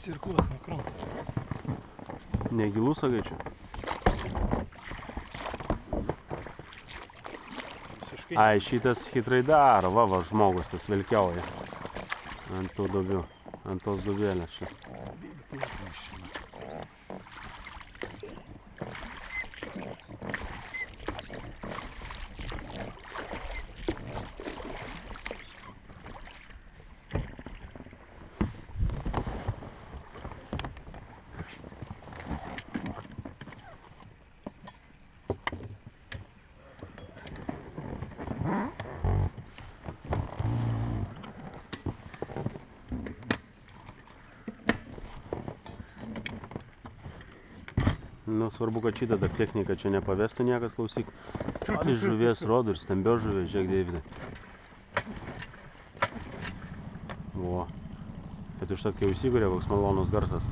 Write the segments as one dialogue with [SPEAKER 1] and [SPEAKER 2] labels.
[SPEAKER 1] Cirkulas nuo kranto.
[SPEAKER 2] Negilus, sakai čia?
[SPEAKER 1] Visiškai.
[SPEAKER 2] Ai, šitas hitrai daro, va, žmogus tas vilkiauja. Ant tų dubių, ant tos dubėlės čia. Nu, svarbu, kad šitą dar techniką čia nepavestų niekas, klausyk. Tai žuvies rodo ir stambios žuvies, žiūrėk, Deividai. O, bet užtat, kai įsigūrė, koks malonus garsas.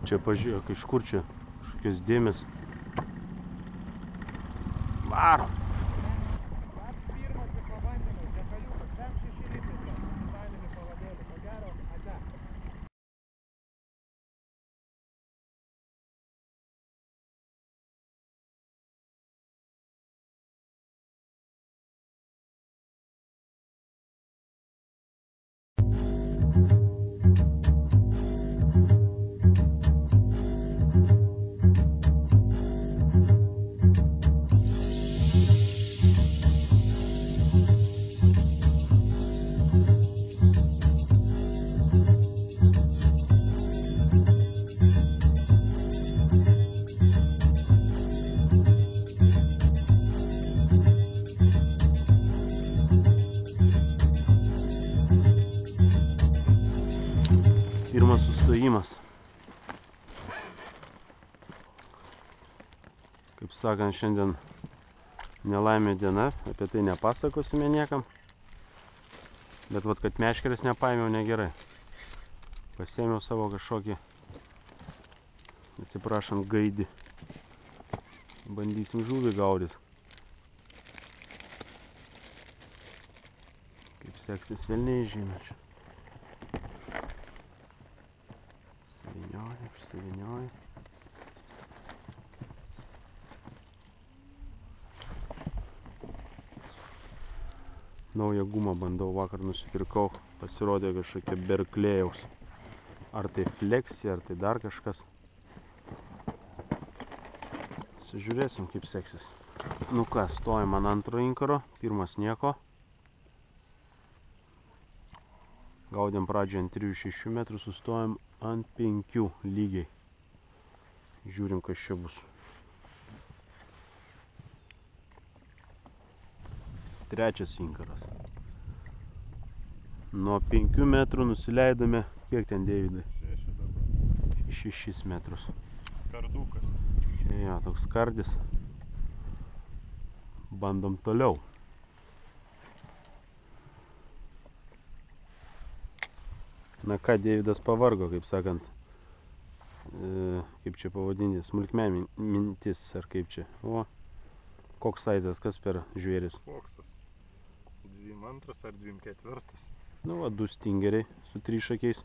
[SPEAKER 2] Čia pažiūrėk, iš kur čia kažkokios dėmės. Varo!
[SPEAKER 3] Pirmas pabandymas, dekaliukas, 5-6 litrai, mechaninį pavadėlį, ko gero, ate.
[SPEAKER 2] Pirmas sustojimas. Kaip sakant, šiandien nelaimė diena, apie tai nepasakosime niekam. Bet vat, kad meškeres nepaėmiau, negerai. Pasėmiau savo kažkokį, atsiprašant, gaidį. Bandysim žuvį gaudyti. Kaip seksis, velniai žino čia. Išsivinioju. Naują gumą bandau, vakar nusipirkau, pasirodė kažkokia Berklėjaus. Ar tai Flexi, ar tai dar kažkas. Žiūrėsim, kaip seksis. Nu ką, stojam ant antro inkaro, pirmas nieko. Gaudėm pradžią ant 3-6 metrų, sustojam ant 5 lygiai. Žiūrim, kas čia bus. Trečias inkaras. Nuo 5 metrų nusileidome, kiek ten, Deividai?
[SPEAKER 1] 6 dabar.
[SPEAKER 2] 6 metrus.
[SPEAKER 1] Skardukas.
[SPEAKER 2] Jo, toks skardis. Bandom toliau. Na ką, Deividas pavargo, kaip sakant. kaip čia pavadinti, smulkme mintis, ar kaip čia. O, koks saizas, kas per žvėris?
[SPEAKER 1] Foksas. 22 ar 24.
[SPEAKER 2] Nu, va, 2 stingeriai su 3 šakiais.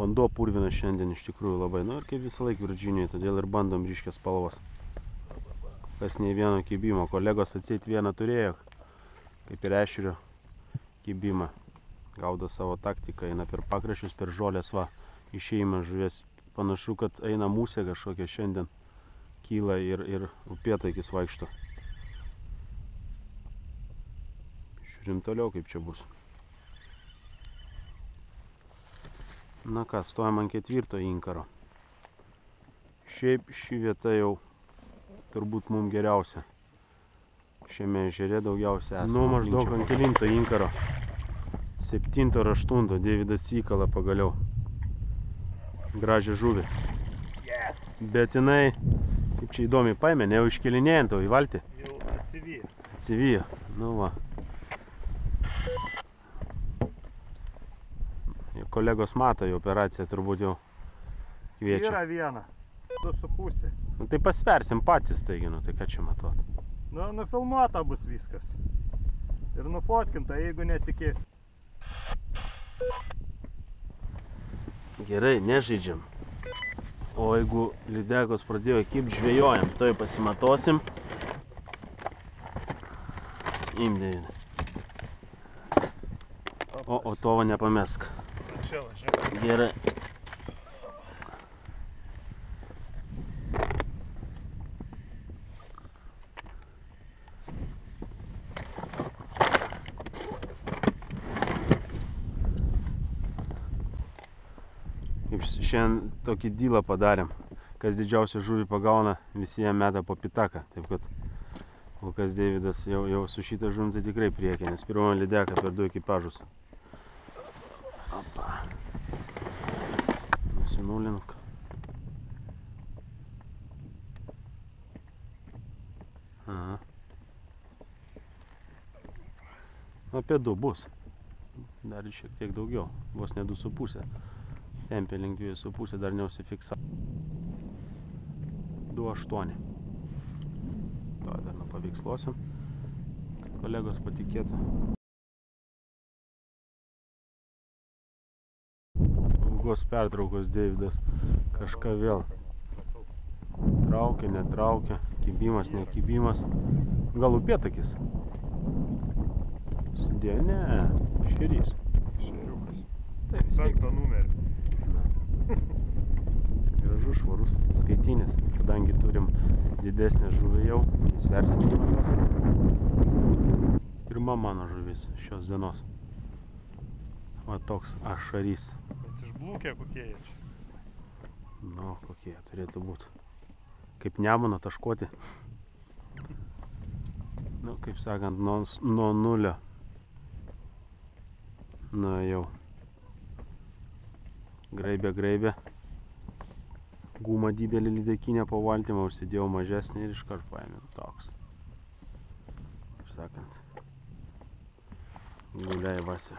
[SPEAKER 2] Vanduo purvinas šiandien iš tikrųjų labai, nu ir kaip visą laiką Virdžinijoje, todėl ir bandom ryškias spalvas. Kas nei vieno kibimo, kolegos atseit vieną turėjo, kaip ir ešerio kibimą. Gaudo savo taktiką, eina per pakraščius, per žolės, va, išėjimas žuvies. Panašu, kad eina musė kažkokia šiandien, kyla ir upėtaikis vaikšto. Žiūrim toliau, kaip čia bus. Na ką, stojam ant 4 inkaro. Šiaip ši vieta jau turbūt mums geriausia. Šiame ežere daugiausia esame. Nu, maždaug ant kelinto inkaro. 7 ar 8 Deividas įkala pagaliau. Gražią žuvį.
[SPEAKER 1] Yes.
[SPEAKER 2] Bet jinai, kaip čia įdomiai paėmė, ne jau iškelinėjant, o į valtį.
[SPEAKER 1] Jau atsivijo.
[SPEAKER 2] Atsivijo. Nu va. Kolegos mato jau operaciją, turbūt jau kviečia.
[SPEAKER 3] Yra viena. 2,5.
[SPEAKER 2] Nu, tai pasversim patys, taigi, nu, tai ką čia matot.
[SPEAKER 3] Nu, nufilmuota bus viskas. Ir nufotkinta, jeigu netikėsi.
[SPEAKER 2] Gerai, nežaidžiam. O jeigu lydekos pradėjo kibt, žvejojam, toj pasimatosim. Imdėjai. O to va nepamesk.
[SPEAKER 1] Čia važiuoju.
[SPEAKER 2] Gerai. Šiandien tokį dylą padarėm. Kas didžiausią žuvį pagauna, visi jam meta po pitaką. Taip kad kol kas Deividas jau su šitą žuvim tai tikrai priekė, nes pirmą lydeką per 2 ekipažus. Opa. Nusinulink. Aha. Apie 2 bus. Dar šiek tiek daugiau. Vos ne 2,5. Tempė link 2,5, dar neusifiksavo. 2,8. To dar nupaviksluosim, kad kolegos patikėtų. Ilgos pertraukos Deividas kažką vėl traukia, netraukia, kibimas, nekibimas. Gal upėtakis? Sudėjo, ne, šerys.
[SPEAKER 1] Šeriukas.
[SPEAKER 2] Taip, vis tiek.
[SPEAKER 1] 5 numerį.
[SPEAKER 2] Gražus, švarus skaitinis, kadangi turim didesnę žuvį jau, įsversim kitos. Pirma mano žuvis šios dienos. Va toks ašarys.
[SPEAKER 1] Bet išblūkė kokie jie čia.
[SPEAKER 2] Nu, kokie turėtų būti. Kaip Nemuno taškuoti. Nu, kaip sakant, nuo nulio. Na jau. Graibė. Gumą didelį lydekinę po valtymą, užsidėjau mažesnį ir iškart paėmėm toks. Kaip sakant, guliai vasė.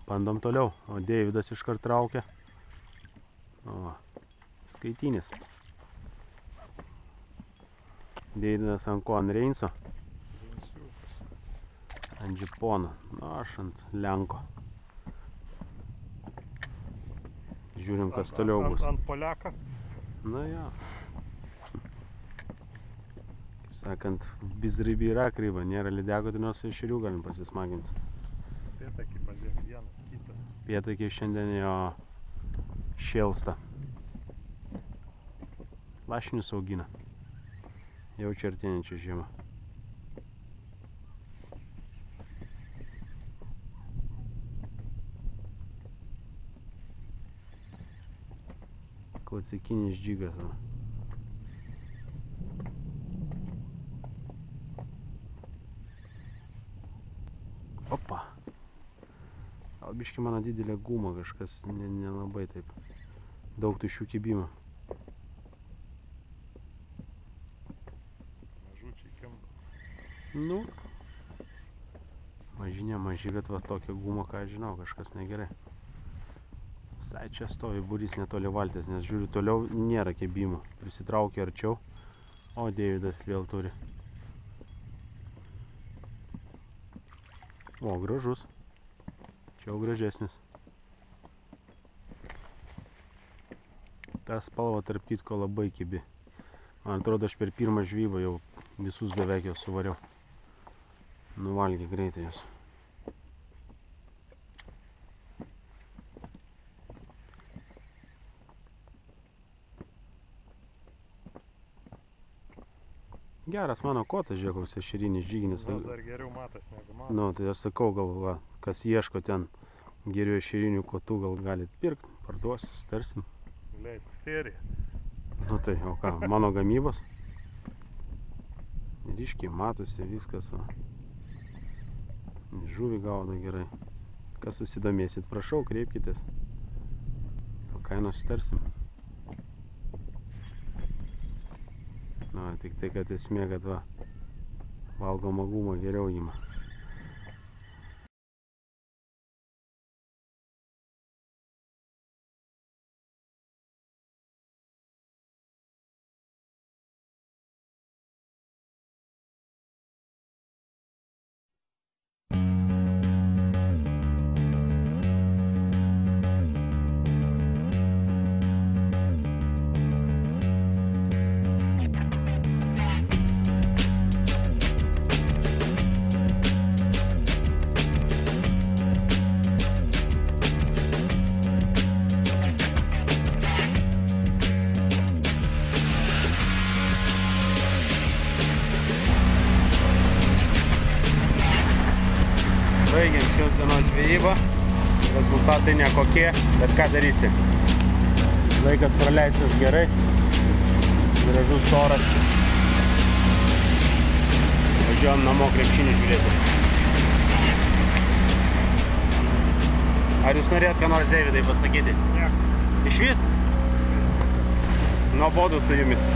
[SPEAKER 2] Bandom toliau, o Deividas iškart traukia. O, skaitinis. Deividas ant ko, ant Reinso?
[SPEAKER 1] Reinsiukas.
[SPEAKER 2] Ant džipono, nu aš ant lenko. Žiūrim, kas toliau bus.
[SPEAKER 1] Ant poliaką.
[SPEAKER 2] Na jo. Kaip sakant, bizrybė yra kryba, nėra lydeko, tai nors ešerių galim pasismaginti.
[SPEAKER 1] Pėtakį pažiūrėk, vienas, kitas.
[SPEAKER 2] Pėtakiai šiandien jo šėlsta. Lašinius augina. Jaučia artėjančią žiemą. Klasikinis džigas. Opa. Gal biški mano didelė guma, kažkas nelabai taip. Daug tuščių kibimų.
[SPEAKER 1] Mažučiai kimba.
[SPEAKER 2] Nu. Mažinė, maži, bet va tokia guma, ką aš žinau, kažkas negerai. Visai čia stovi būrys netoli valties, nes žiūriu toliau nėra kebimų. Prisitraukia arčiau, o Deividas vėl turi. O, gražus. Čia jau gražesnis. Ta spalva tarp kitko labai kibi. Man atrodo, aš per pirmą žvybą jau visus beveik jau suvariau. Nuvalgė greitai jos. Geras mano kotas, žiūrėk, koks ešerinis žyginis.
[SPEAKER 1] Gal dar geriau matas negu man.
[SPEAKER 2] Nu, tai aš sakau, gal va, kas ieško ten gerių ešerinių kotų, gal galit pirkt, parduosiu, sutarsim.
[SPEAKER 1] Leisk seriją.
[SPEAKER 2] Nu tai, o ką, mano gamybos. Ryškiai matosi viskas, va. Žuvį gaudo gerai. Kas susidomėsit, prašau, kreipkitės. Dėl kainos sutarsim. Na, tik tai, kad esmė, kad va, valgomą gumą geriau ima. Baigiam šios dienos žvejybą. Rezultatai nekokie, bet ką darysi. Laikas praleistas gerai. Gražus oras. Važiuojam namo krepšinį žiūrėti. Ar jūs norėjot ką nors, Deividai, pasakyti?
[SPEAKER 1] Ne.
[SPEAKER 2] Išvis? Nuobodu su jumis.